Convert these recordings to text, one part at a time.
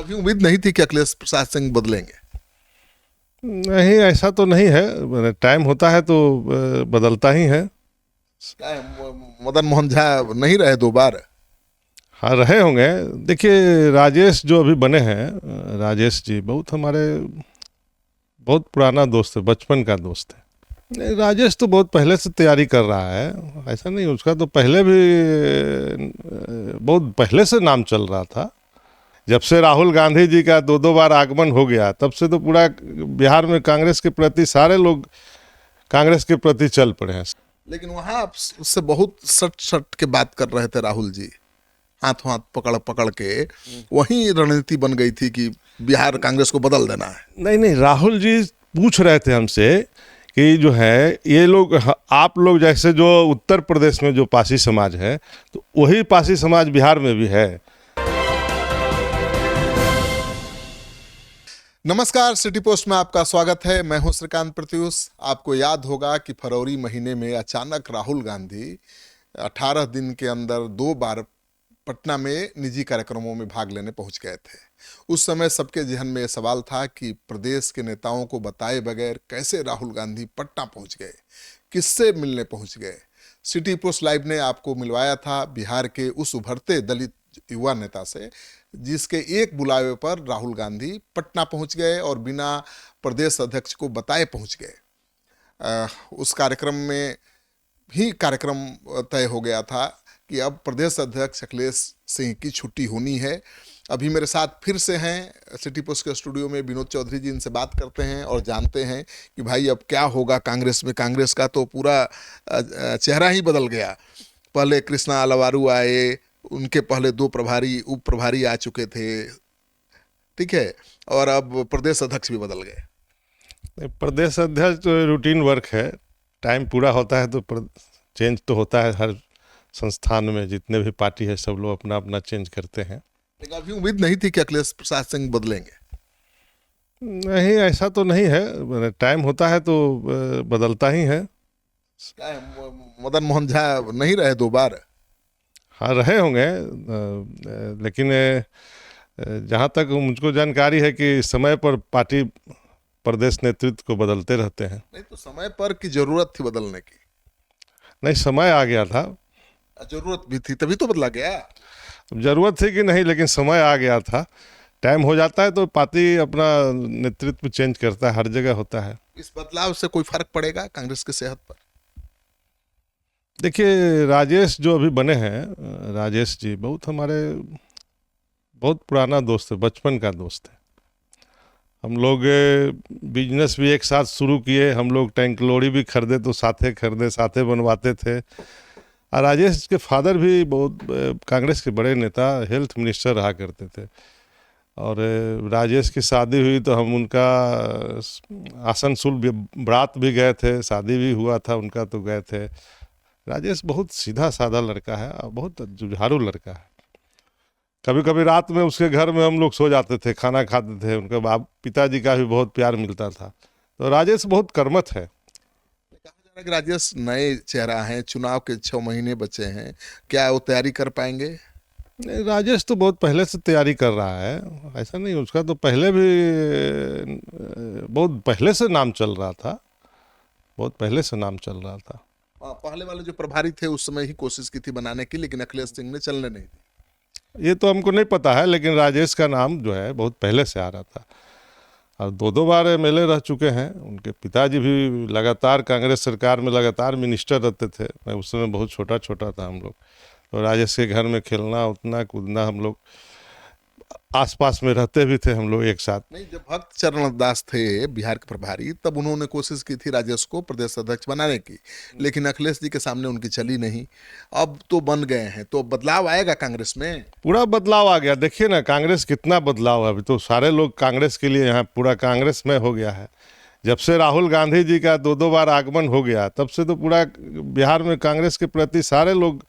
कभी उम्मीद नहीं थी कि अखिलेश प्रसाद सिंह बदलेंगे? नहीं, ऐसा तो नहीं है। टाइम होता है तो बदलता ही है। क्या है, मदन मोहन झा नहीं रहे 2 बार? हाँ, रहे होंगे। देखिए, राजेश जो अभी बने हैं, राजेश जी बहुत हमारे बहुत पुराना दोस्त है, बचपन का दोस्त है। नहीं, राजेश तो बहुत पहले से तैयारी कर रहा है। ऐसा नहीं, उसका तो पहले भी बहुत पहले से नाम चल रहा था। जब से राहुल गांधी जी का 2 बार आगमन हो गया, तब से तो पूरा बिहार में कांग्रेस के प्रति सारे लोग कांग्रेस के प्रति चल पड़े हैं। लेकिन वहां आप उससे बहुत सट सट के बात कर रहे थे राहुल जी, हाथों हाथ पकड़ पकड़ के। वही रणनीति बन गई थी कि बिहार कांग्रेस को बदल देना है। नहीं नहीं, राहुल जी पूछ रहे थे हमसे कि जो है ये लोग, आप लोग जैसे जो उत्तर प्रदेश में जो पासी समाज है, तो वही पासी समाज बिहार में भी है। नमस्कार, सिटी पोस्ट में आपका स्वागत है। मैं हूं श्रीकांत प्रत्युष। आपको याद होगा कि फरवरी महीने में अचानक राहुल गांधी 18 दिन के अंदर 2 बार पटना में निजी कार्यक्रमों में भाग लेने पहुंच गए थे। उस समय सबके जहन में यह सवाल था कि प्रदेश के नेताओं को बताए बगैर कैसे राहुल गांधी पटना पहुंच गए, किससे मिलने पहुंच गए। सिटी पोस्ट लाइव ने आपको मिलवाया था बिहार के उस उभरते दलित युवा नेता से, जिसके एक बुलावे पर राहुल गांधी पटना पहुंच गए और बिना प्रदेश अध्यक्ष को बताए पहुंच गए। उस कार्यक्रम में भी कार्यक्रम तय हो गया था कि अब प्रदेश अध्यक्ष अखिलेश सिंह की छुट्टी होनी है। अभी मेरे साथ फिर से हैं सिटी पोस्ट के स्टूडियो में विनोद चौधरी जी। इनसे बात करते हैं और जानते हैं कि भाई अब क्या होगा कांग्रेस में। कांग्रेस का तो पूरा चेहरा ही बदल गया। पहले कृष्णा अलवारू आए, उनके पहले 2 प्रभारी उप प्रभारी आ चुके थे, ठीक है, और अब प्रदेश अध्यक्ष भी बदल गए। प्रदेश अध्यक्ष तो रूटीन वर्क है, टाइम पूरा होता है तो चेंज तो होता है। हर संस्थान में जितने भी पार्टी है सब लोग अपना अपना चेंज करते हैं। लेकिन अभी उम्मीद नहीं थी कि अखिलेश प्रसाद सिंह बदलेंगे? नहीं, ऐसा तो नहीं है। टाइम होता है तो बदलता ही है। क्या है, मदन मोहन झा नहीं रहे 2 बार? हाँ, रहे होंगे। लेकिन जहाँ तक मुझको जानकारी है कि समय पर पार्टी प्रदेश नेतृत्व को बदलते रहते हैं। नहीं तो समय पर की जरूरत थी बदलने की? नहीं, समय आ गया था। जरूरत भी थी तभी तो बदला गया। जरूरत थी कि नहीं, लेकिन समय आ गया था। टाइम हो जाता है तो पार्टी अपना नेतृत्व चेंज करता है, हर जगह होता है। इस बदलाव से कोई फर्क पड़ेगा कांग्रेस की सेहत पर? देखिए, राजेश जो अभी बने हैं, राजेश जी बहुत हमारे बहुत पुराना दोस्त है, बचपन का दोस्त है। हम लोग बिजनेस भी एक साथ शुरू किए। हम लोग टैंक लॉरी भी खरीदे तो साथे खरीदे, साथे बनवाते थे। और राजेश के फादर भी बहुत कांग्रेस के बड़े नेता, हेल्थ मिनिस्टर रहा करते थे। और राजेश की शादी हुई तो हम उनका आसनसोल बारात भी गए थे, शादी भी हुआ था उनका तो गए थे। राजेश बहुत सीधा साधा लड़का है और बहुत जुझारू लड़का है। कभी कभी रात में उसके घर में हम लोग सो जाते थे, खाना खाते थे। उनके बाप पिताजी का भी बहुत प्यार मिलता था। तो राजेश बहुत कर्मठ है। कहा जा रहा है कि राजेश नए चेहरा हैं, चुनाव के 6 महीने बचे हैं, क्या वो तैयारी कर पाएंगे? नहीं, राजेश तो बहुत पहले से तैयारी कर रहा है। ऐसा नहीं, उसका तो पहले भी बहुत पहले से नाम चल रहा था। बहुत पहले से नाम चल रहा था। पहले वाले जो प्रभारी थे उस समय ही कोशिश की थी बनाने की, लेकिन अखिलेश सिंह ने चलने नहीं दी। ये तो हमको नहीं पता है, लेकिन राजेश का नाम जो है बहुत पहले से आ रहा था। और 2 बार एमएलए रह चुके हैं। उनके पिताजी भी लगातार कांग्रेस सरकार में लगातार मिनिस्टर रहते थे। मैं उस समय बहुत छोटा छोटा था हम लोग। तो राजेश के घर में खेलना, उतना कूदना, हम लोग आसपास में रहते भी थे हम लोग एक साथ। नहीं, जब भक्त चरण दास थे बिहार के प्रभारी, तब उन्होंने कोशिश की थी राजेश को प्रदेश अध्यक्ष बनाने की, लेकिन अखिलेश जी के सामने उनकी चली नहीं। अब तो बन गए हैं, तो बदलाव आएगा कांग्रेस में। पूरा बदलाव आ गया। देखिए ना, कांग्रेस कितना बदलाव है। अभी तो सारे लोग कांग्रेस के लिए यहाँ पूरा कांग्रेस में हो गया है। जब से राहुल गांधी जी का 2 बार आगमन हो गया, तब से तो पूरा बिहार में कांग्रेस के प्रति सारे लोग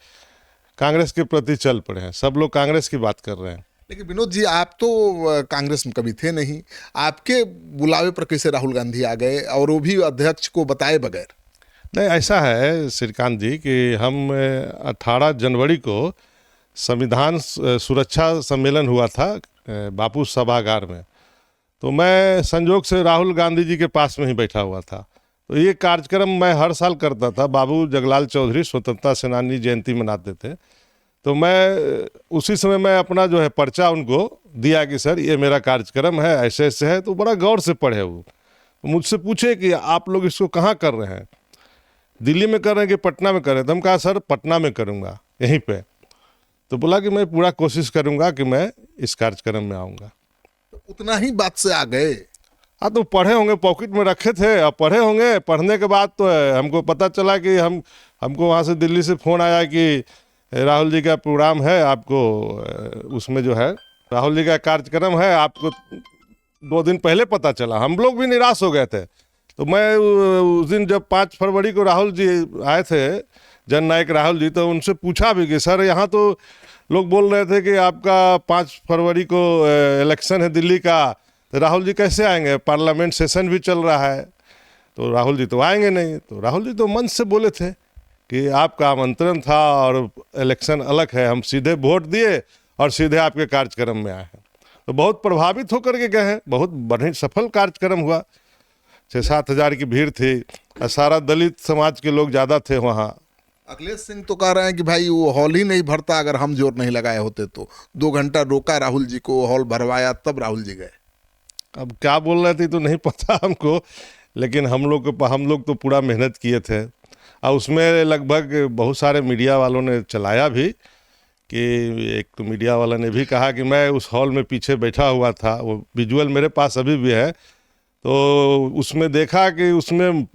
कांग्रेस के प्रति चल पड़े हैं। सब लोग कांग्रेस की बात कर रहे हैं। लेकिन विनोद जी, आप तो कांग्रेस में कभी थे नहीं। आपके बुलावे पर कैसे राहुल गांधी आ गए, और वो भी अध्यक्ष को बताए बगैर? नहीं, ऐसा है श्रीकांत जी कि हम 18 जनवरी को संविधान सुरक्षा सम्मेलन हुआ था बापू सभागार में। तो मैं संजोग से राहुल गांधी जी के पास में ही बैठा हुआ था। तो ये कार्यक्रम मैं हर साल करता था। बाबू जगलाल चौधरी स्वतंत्रता सेनानी जयंती मनाते थे, तो मैं उसी समय मैं अपना जो है पर्चा उनको दिया कि सर ये मेरा कार्यक्रम है, ऐसे ऐसे है। तो बड़ा गौर से पढ़े वो, मुझसे पूछे कि आप लोग इसको कहाँ कर रहे हैं, दिल्ली में कर रहे हैं कि पटना में कर रहे हैं। तो हम कहा सर पटना में करूँगा, यहीं पे। तो बोला कि मैं पूरा कोशिश करूँगा कि मैं इस कार्यक्रम में आऊँगा। तो उतना ही बात से आ गए। हाँ, तो पढ़े होंगे, पॉकेट में रखे थे, अब पढ़े होंगे। पढ़ने के बाद तो हमको पता चला कि हमको वहाँ से दिल्ली से फ़ोन आया कि राहुल जी का प्रोग्राम है, आपको उसमें जो है राहुल जी का कार्यक्रम है, आपको 2 दिन पहले पता चला। हम लोग भी निराश हो गए थे। तो मैं उस दिन जब 5 फरवरी को राहुल जी आए थे, जननायक राहुल जी, तो उनसे पूछा भी कि सर यहाँ तो लोग बोल रहे थे कि आपका 5 फरवरी को इलेक्शन है दिल्ली का, तो राहुल जी कैसे आएंगे, पार्लियामेंट सेशन भी चल रहा है, तो राहुल जी तो आएंगे नहीं। तो राहुल जी तो मन से बोले थे कि आपका आमंत्रण था और इलेक्शन अलग है, हम सीधे वोट दिए और सीधे आपके कार्यक्रम में आए हैं। तो बहुत प्रभावित होकर के गए हैं। बहुत बढ़िया सफल कार्यक्रम हुआ। 6-7 हज़ार की भीड़ थी और सारा दलित समाज के लोग ज़्यादा थे वहाँ। अखिलेश सिंह तो कह रहे हैं कि भाई वो हॉल ही नहीं भरता अगर हम जोर नहीं लगाए होते तो। 2 घंटा रोका राहुल जी को, हॉल भरवाया, तब राहुल जी गए। अब क्या बोल रहे थे तो नहीं पता हमको, लेकिन हम लोग तो पूरा मेहनत किए थे। और उसमें लगभग बहुत सारे मीडिया वालों ने चलाया भी, कि एक तो मीडिया वाला ने भी कहा कि मैं उस हॉल में पीछे बैठा हुआ था, वो विजुअल मेरे पास अभी भी है। तो उसमें देखा कि उसमें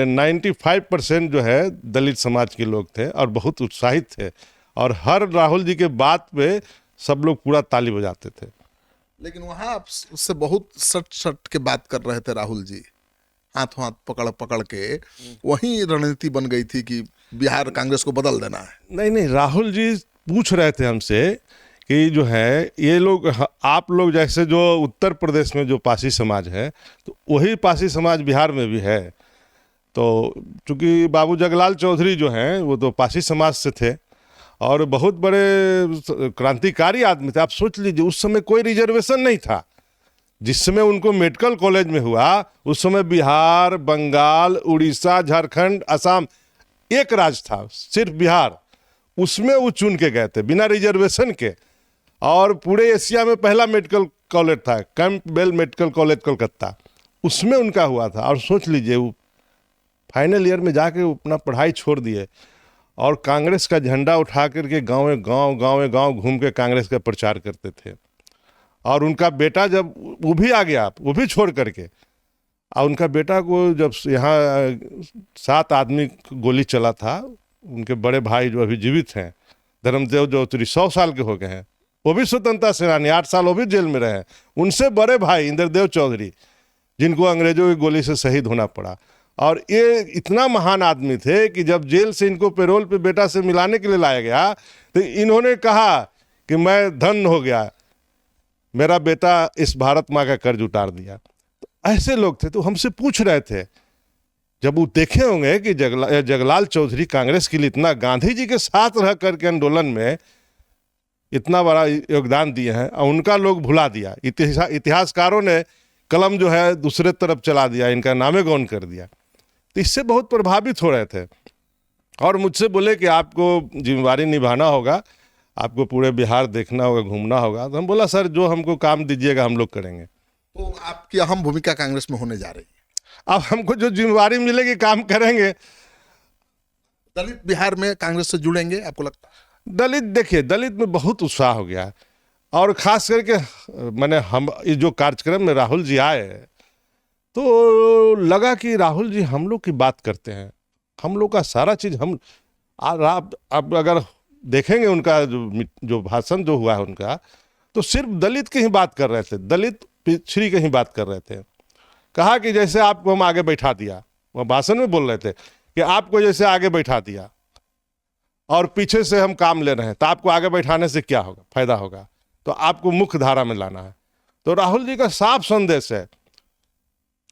95% जो है दलित समाज के लोग थे और बहुत उत्साहित थे, और हर राहुल जी के बात पे सब लोग पूरा ताली बजाते थे। लेकिन वहां आप उससे बहुत सट सट के बात कर रहे थे राहुल जी, हाथों हाथ पकड़ पकड़ के। वहीं रणनीति बन गई थी कि बिहार कांग्रेस को बदल देना है। नहीं, राहुल जी पूछ रहे थे हमसे कि जो है ये लोग, आप लोग जैसे जो उत्तर प्रदेश में जो पासी समाज है, तो वही पासी समाज बिहार में भी है। तो चूँकि बाबू जगलाल चौधरी जो हैं वो तो पासी समाज से थे और बहुत बड़े क्रांतिकारी आदमी थे। आप सोच लीजिए, उस समय कोई रिजर्वेशन नहीं था। जिस समय उनको मेडिकल कॉलेज में हुआ, उस समय बिहार, बंगाल, उड़ीसा, झारखंड, असम एक राज्य था, सिर्फ बिहार। उसमें वो चुन के गए थे बिना रिजर्वेशन के, और पूरे एशिया में पहला मेडिकल कॉलेज था, कैंपबेल मेडिकल कॉलेज कोलकाता, उसमें उनका हुआ था। और सोच लीजिए, वो फाइनल ईयर में जाके अपना पढ़ाई छोड़ दिए और कांग्रेस का झंडा उठा करके गाँव घूम के कांग्रेस का प्रचार करते थे। और उनका बेटा जब वो भी आ गया, वो भी छोड़ करके, और उनका बेटा को जब यहाँ 7 आदमी गोली चला था, उनके बड़े भाई जो अभी जीवित हैं, धर्मदेव चौधरी 100 साल के हो गए हैं, वो भी स्वतंत्रता सेनानी, 8 साल वो भी जेल में रहे हैं। उनसे बड़े भाई इंद्रदेव चौधरी, जिनको अंग्रेजों की गोली से शहीद होना पड़ा। और ये इतना महान आदमी थे कि जब जेल से इनको पैरोल पे बेटा से मिलाने के लिए लाया गया, तो इन्होंने कहा कि मैं धन्य हो गया, मेरा बेटा इस भारत माँ का कर्ज उतार दिया। तो ऐसे लोग थे। तो हमसे पूछ रहे थे, जब वो देखे होंगे कि जगलाल चौधरी कांग्रेस के लिए इतना, गांधी जी के साथ रह करके आंदोलन में इतना बड़ा योगदान दिए हैं, और उनका लोग भुला दिया। इतिहासकारों ने कलम जो है दूसरे तरफ चला दिया, इनका नामे गौन कर दिया। तो इससे बहुत प्रभावित हो रहे थे और मुझसे बोले कि आपको जिम्मेवारी निभाना होगा, आपको पूरे बिहार देखना होगा, घूमना होगा। तो हम बोला सर जो हमको काम दीजिएगा हम लोग करेंगे। तो आपकी अहम भूमिका कांग्रेस में होने जा रही है। अब हमको जो जिम्मेवारी मिलेगी काम करेंगे। दलित बिहार में कांग्रेस से जुड़ेंगे आपको लगता है? दलित, देखिए दलित में बहुत उत्साह हो गया, और खास करके मैंने हम ये जो कार्यक्रम में राहुल जी आए, तो लगा कि राहुल जी हम लोग की बात करते हैं, हम लोग का सारा चीज़ हम। आप अगर देखेंगे उनका जो भाषण जो हुआ है उनका, तो सिर्फ दलित की ही बात कर रहे थे, दलित पिछड़ी की ही बात कर रहे थे। कहा कि जैसे आपको हम आगे बैठा दिया, वो भाषण में बोल रहे थे कि आपको जैसे आगे बैठा दिया और पीछे से हम काम ले रहे हैं, तो आपको आगे बैठाने से क्या होगा, फायदा होगा, तो आपको मुख्य धारा में लाना है। तो राहुल जी का साफ संदेश है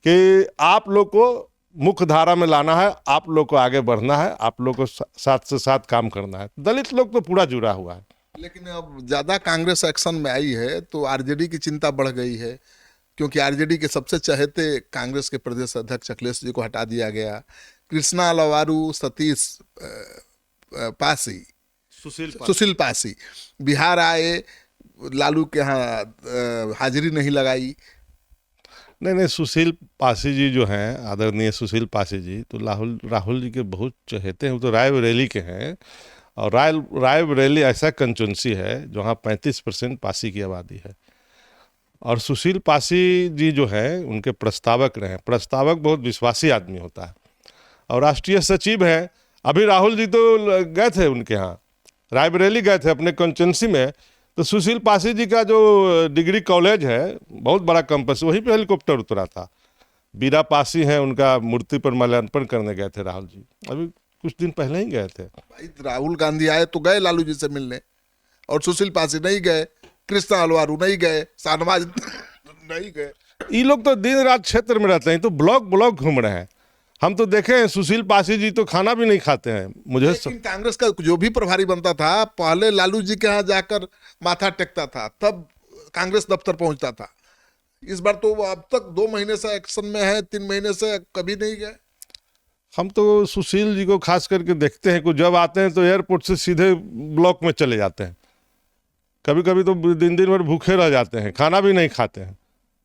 कि आप लोग को मुख्य धारा में लाना है, आप लोग को आगे बढ़ना है, आप लोग को साथ से साथ काम करना है। दलित लोग तो पूरा जुड़ा हुआ है। लेकिन अब ज्यादा कांग्रेस एक्शन में आई है तो आरजेडी की चिंता बढ़ गई है, क्योंकि आरजेडी के सबसे चहेते कांग्रेस के प्रदेश अध्यक्ष अखिलेश जी को हटा दिया गया। कृष्णा अलवारू, सतीश पासी, सुशील पासी बिहार आए, लालू के यहाँ हाजिरी नहीं लगाई। नहीं नहीं, सुशील पासी जी जो हैं, आदरणीय सुशील पासी जी, तो राहुल राहुल जी के बहुत चहेते हैं। वो तो रायबरेली के हैं, और रायबरेली ऐसा कंस्टिट्यूंसी है जहाँ 35% पासी की आबादी है। और सुशील पासी जी जो हैं उनके प्रस्तावक रहे। प्रस्तावक बहुत विश्वासी आदमी होता है, और राष्ट्रीय सचिव हैं। अभी राहुल जी तो गए थे उनके यहाँ, रायबरेली गए थे अपने कंस्टिट्यूंसी में। तो सुशील पासी जी का जो डिग्री कॉलेज है, बहुत बड़ा कैंपस, वहीं पे हेलीकॉप्टर उतरा था। बीरा पासी हैं, उनका मूर्ति पर माल्यार्पण करने गए थे राहुल जी, अभी कुछ दिन पहले ही गए थे। भाई राहुल गांधी आए तो गए लालू जी से मिलने, और सुशील पासी नहीं गए, कृष्णा अलवारू नहीं गए, शाहनवाज नहीं गए। ये लोग तो दिन रात क्षेत्र में रहते हैं, तो ब्लॉक ब्लॉक घूम रहे हैं। हम तो देखे हैं, सुशील पासी जी तो खाना भी नहीं खाते हैं। लेकिन कांग्रेस का जो भी प्रभारी बनता था, पहले लालू जी के यहाँ जाकर माथा टेकता था, तब कांग्रेस दफ्तर पहुंचता था। इस बार तो वो अब तक 2 महीने से एक्शन में है, 3 महीने से कभी नहीं गए। हम तो सुशील जी को खास करके देखते हैं कि जब आते हैं तो एयरपोर्ट से सीधे ब्लॉक में चले जाते हैं। कभी कभी तो दिन दिन भर भूखे रह जाते हैं, खाना भी नहीं खाते हैं।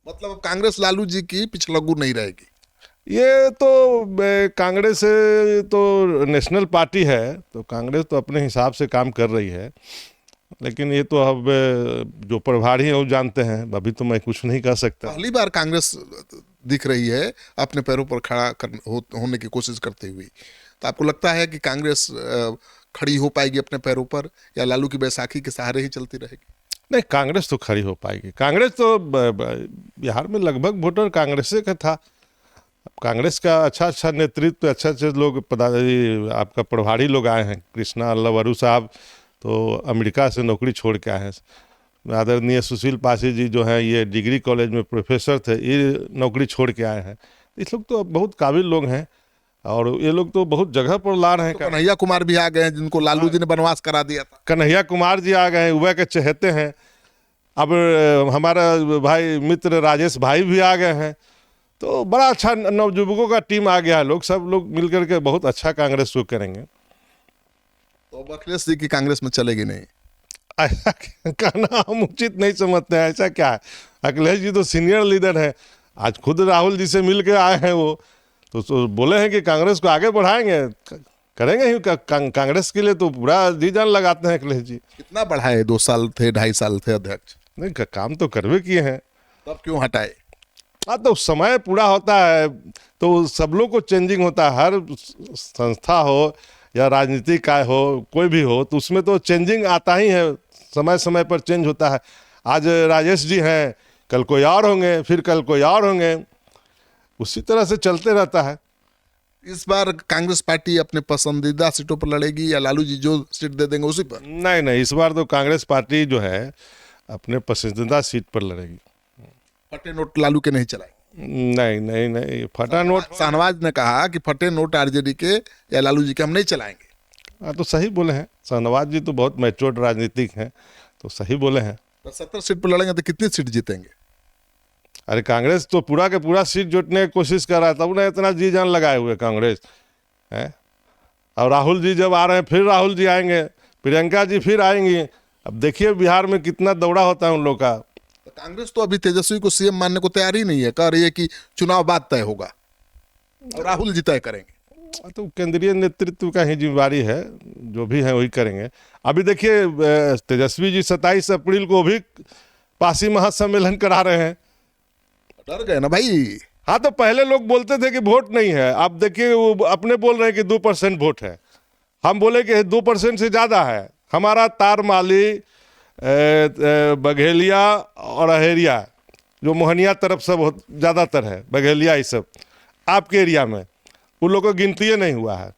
मतलब अब कांग्रेस लालू जी की पिछलग्गू नहीं रहेगी। ये तो कांग्रेस तो नेशनल पार्टी है, तो कांग्रेस तो अपने हिसाब से काम कर रही है। लेकिन ये तो अब जो प्रभारी हैं वो जानते हैं, अभी तो मैं कुछ नहीं कह सकता। पहली बार कांग्रेस दिख रही है अपने पैरों पर खड़ा होने की कोशिश करती हुई। तो आपको लगता है कि कांग्रेस खड़ी हो पाएगी अपने पैरों पर, या लालू की बैसाखी के सहारे ही चलती रहेगी? नहीं, कांग्रेस तो खड़ी हो पाएगी। कांग्रेस तो बिहार में लगभग वोटर कांग्रेस का था। कांग्रेस का अच्छा अच्छा नेतृत्व, अच्छे अच्छे लोग आपका प्रभारी लोग आए हैं। कृष्णा अलवारू साहब तो अमेरिका से नौकरी छोड़ के आए हैं। आदरणीय सुशील पासी जी जो हैं, ये डिग्री कॉलेज में प्रोफेसर थे, ये नौकरी छोड़ के आए हैं। इस लोग तो बहुत काबिल लोग हैं, और ये लोग तो बहुत जगह पर ला रहे हैं। तो कन्हैया कुमार भी आ गए हैं, जिनको लालू जी ने बनवास करा दिया था। कन्हैया कुमार जी आ गए हैं, युवा के चहेते हैं। अब हमारा भाई मित्र राजेश भाई भी आ गए हैं। तो बड़ा अच्छा नवयुवकों का टीम आ गया है। लोग सब लोग मिलकर के बहुत अच्छा कांग्रेस को करेंगे। तो अब अखिलेश जी की कांग्रेस में चलेगी नहीं? ऐसा कहना हम उचित नहीं समझते हैं। ऐसा क्या है, अखिलेश जी तो सीनियर लीडर हैं। आज खुद राहुल जी से मिल के आए हैं वो, तो बोले हैं कि कांग्रेस को आगे बढ़ाएंगे, करेंगे ही। कांग्रेस के लिए तो पूरा जी जान लगाते हैं अखिलेश जी। कितना बढ़ाए? 2 साल थे, 2.5 साल थे अध्यक्ष। नहीं, काम तो करवे किए हैं। तब क्यों हटाए? हाँ, तो समय पूरा होता है तो सब लोग को चेंजिंग होता है। हर संस्था हो या राजनीति का हो, कोई भी हो, तो उसमें तो चेंजिंग आता ही है। समय समय पर चेंज होता है। आज राजेश जी हैं, कल कोई और होंगे, फिर कल कोई और होंगे। उसी तरह से चलते रहता है। इस बार कांग्रेस पार्टी अपने पसंदीदा सीटों पर लड़ेगी, या लालू जी जो सीट दे देंगे उसी पर? नहीं नहीं, इस बार तो कांग्रेस पार्टी जो है अपने पसंदीदा सीट पर लड़ेगी। फटे नोट लालू के नहीं चलाए? नहीं नहीं नहीं, फटा नोट। शाहनवाज ने कहा कि फटे नोट आरजेडी के या लालू जी के हम नहीं चलाएंगे। हाँ, तो सही बोले हैं। शाहनवाज जी तो बहुत मैच्योर राजनीतिक हैं, तो सही बोले हैं। तो 70 सीट पर लड़ेंगे तो कितनी सीट जीतेंगे? अरे कांग्रेस तो पूरा के पूरा सीट जुटने की कोशिश कर रहा है, तब उन्हें इतना जी जान लगाए हुए कांग्रेस है। और राहुल जी जब आ रहे हैं, फिर राहुल जी आएंगे, प्रियंका जी फिर आएंगी। अब देखिए बिहार में कितना दौड़ा होता है उन लोग का। तो कांग्रेस तो अभी तेजस्वी को सीएम मानने को तैयार ही नहीं है, कह रही है कि चुनाव बाद तय होगा और राहुल जी तय करेंगे। तो केंद्रीय नेतृत्व का ही जिम्मेवारी है, जो भी है वही करेंगे। अभी देखिए तेजस्वी जी 27 अप्रैल को भी पासी महासम्मेलन करा रहे हैं। डर गए ना भाई। हाँ, तो पहले लोग बोलते थे कि वोट नहीं है, अब देखिए वो अपने बोल रहे हैं कि 2% वोट है। हम बोले कि 2% से ज़्यादा है। हमारा तारमाली, बघेलिया और अहेरिया, जो मोहनिया तरफ सब ज़्यादातर है, बघेलिया ये सब आपके एरिया में, उन लोगों को गिनती नहीं हुआ है।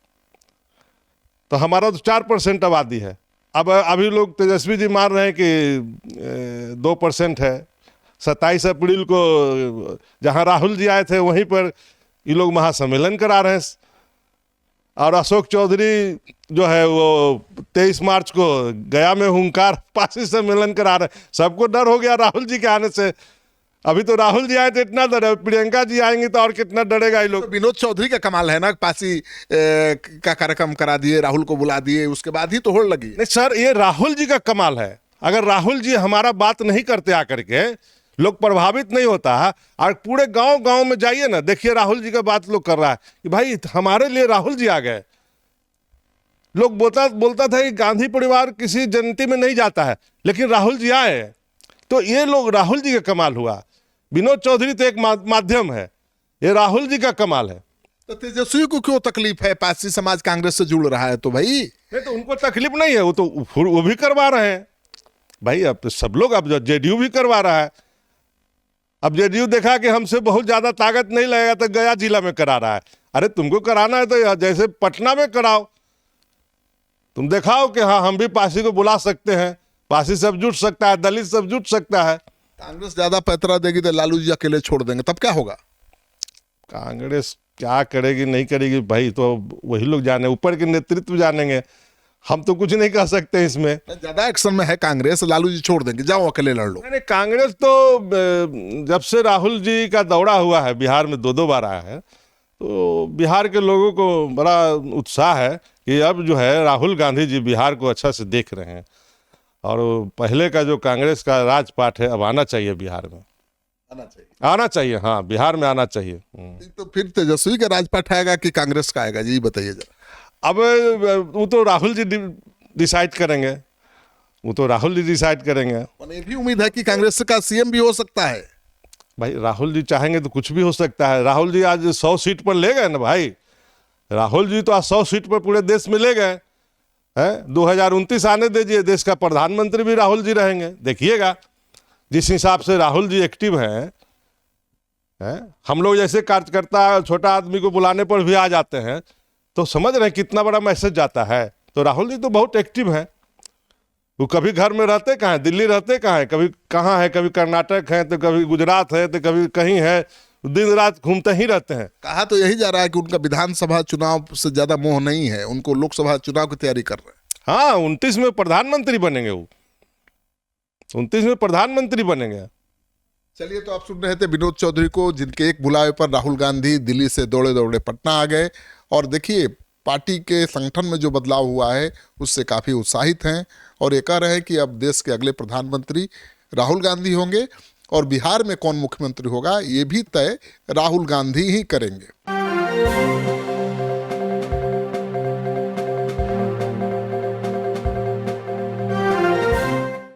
तो हमारा तो 4% आबादी है। अब अभी लोग तेजस्वी जी मान रहे हैं कि 2% है। 27 अप्रैल को जहां राहुल जी आए थे वहीं पर ये लोग महासम्मेलन करा रहे हैं। और अशोक चौधरी जो है वो 23 मार्च को गया में हुंकार पासी सम्मेलन करा रहे। सबको डर हो गया राहुल जी के आने से। अभी तो राहुल जी आए तो इतना डर है, प्रियंका जी आएंगी तो और कितना डरेगा ये लोग। तो विनोद चौधरी का कमाल है ना, पासी का कार्यक्रम करा दिए, राहुल को बुला दिए, उसके बाद ही तो होड़ लगी। नहीं सर, ये राहुल जी का कमाल है। अगर राहुल जी हमारा बात नहीं करते आकर के, लोग प्रभावित नहीं होता है। और पूरे गांव गांव में जाइए ना, देखिए राहुल जी का बात लोग कर रहा है कि भाई हमारे लिए राहुल जी आ गए। लोग बोलता था कि गांधी परिवार किसी जयंती में नहीं जाता है, लेकिन राहुल जी आए तो ये लोग, राहुल जी का कमाल हुआ। विनोद चौधरी तो एक माध्यम है, ये राहुल जी का कमाल है। तो तेजस्वी को क्यों तकलीफ है? पासी समाज कांग्रेस से जुड़ रहा है तो भाई। नहीं तो उनको तकलीफ नहीं है, वो भी करवा रहे हैं भाई। अब तो सब लोग, अब जेडीयू भी करवा रहा है। अब जेडीयू देखा कि हमसे बहुत ज्यादा ताकत नहीं लगेगा तो गया जिला में करा रहा है। अरे तुमको कराना है तो जैसे पटना में कराओ, तुम दिखाओ कि हाँ हम भी पासी को बुला सकते हैं, पासी सब जुट सकता है, दलित सब जुट सकता है। कांग्रेस ज्यादा पैतरा देगी तो लालू जी अकेले छोड़ देंगे, तब क्या होगा? कांग्रेस क्या करेगी नहीं करेगी भाई तो वही लोग जाने, ऊपर के नेतृत्व जानेंगे। हम तो कुछ नहीं कर सकते इसमें। ज्यादा एक्शन में है कांग्रेस, लालू जी छोड़ देंगे, जाओ अकेले लड़ लो। नहीं, कांग्रेस तो जब से राहुल जी का दौरा हुआ है, बिहार में दो बार आया है, तो बिहार के लोगों को बड़ा उत्साह है कि अब जो है राहुल गांधी जी बिहार को अच्छा से देख रहे हैं। और पहले का जो कांग्रेस का राजपाट है अब आना चाहिए बिहार में, आना चाहिए। हाँ, बिहार में आना चाहिए। तो फिर तेजस्वी का राजपाट आएगा कि कांग्रेस का आएगा, जी बताइए जरा। अब वो तो राहुल जी डिसाइड करेंगे, वो तो राहुल जी डिसाइड करेंगे। ये भी उम्मीद है कि कांग्रेस का सीएम भी हो सकता है। भाई राहुल जी चाहेंगे तो कुछ भी हो सकता है। राहुल जी आज 100 सीट पर ले गए ना भाई। राहुल जी तो आज 100 सीट पर पूरे देश में ले गए हैं। 2029 आने दीजिए, देश का प्रधानमंत्री भी राहुल जी रहेंगे। देखिएगा जिस हिसाब से राहुल जी एक्टिव हैं, हम लोग जैसे कार्यकर्ता छोटा आदमी को बुलाने पर भी आ जाते हैं, तो समझ रहे हैं कितना बड़ा मैसेज जाता है। तो राहुल जी तो बहुत एक्टिव हैं। वो कभी घर में रहते कहाँ है, दिल्ली रहते कहाँ है, कभी कहाँ है, कभी कर्नाटक है तो कभी गुजरात है तो कभी कहीं है, दिन रात घूमते ही रहते हैं। कहा तो यही जा रहा है कि उनका विधानसभा चुनाव से ज्यादा मोह नहीं है, उनको लोकसभा चुनाव की तैयारी कर रहे हैं। हाँ, 29 में प्रधानमंत्री बनेंगे, वो 29 में प्रधानमंत्री बनेंगे। चलिए, तो आप सुन रहे थे विनोद चौधरी को, जिनके एक बुलावे पर राहुल गांधी दिल्ली से दौड़े दौड़े पटना आ गए। और देखिए पार्टी के संगठन में जो बदलाव हुआ है उससे काफ़ी उत्साहित हैं और ये कह रहे हैं कि अब देश के अगले प्रधानमंत्री राहुल गांधी होंगे और बिहार में कौन मुख्यमंत्री होगा ये भी तय राहुल गांधी ही करेंगे।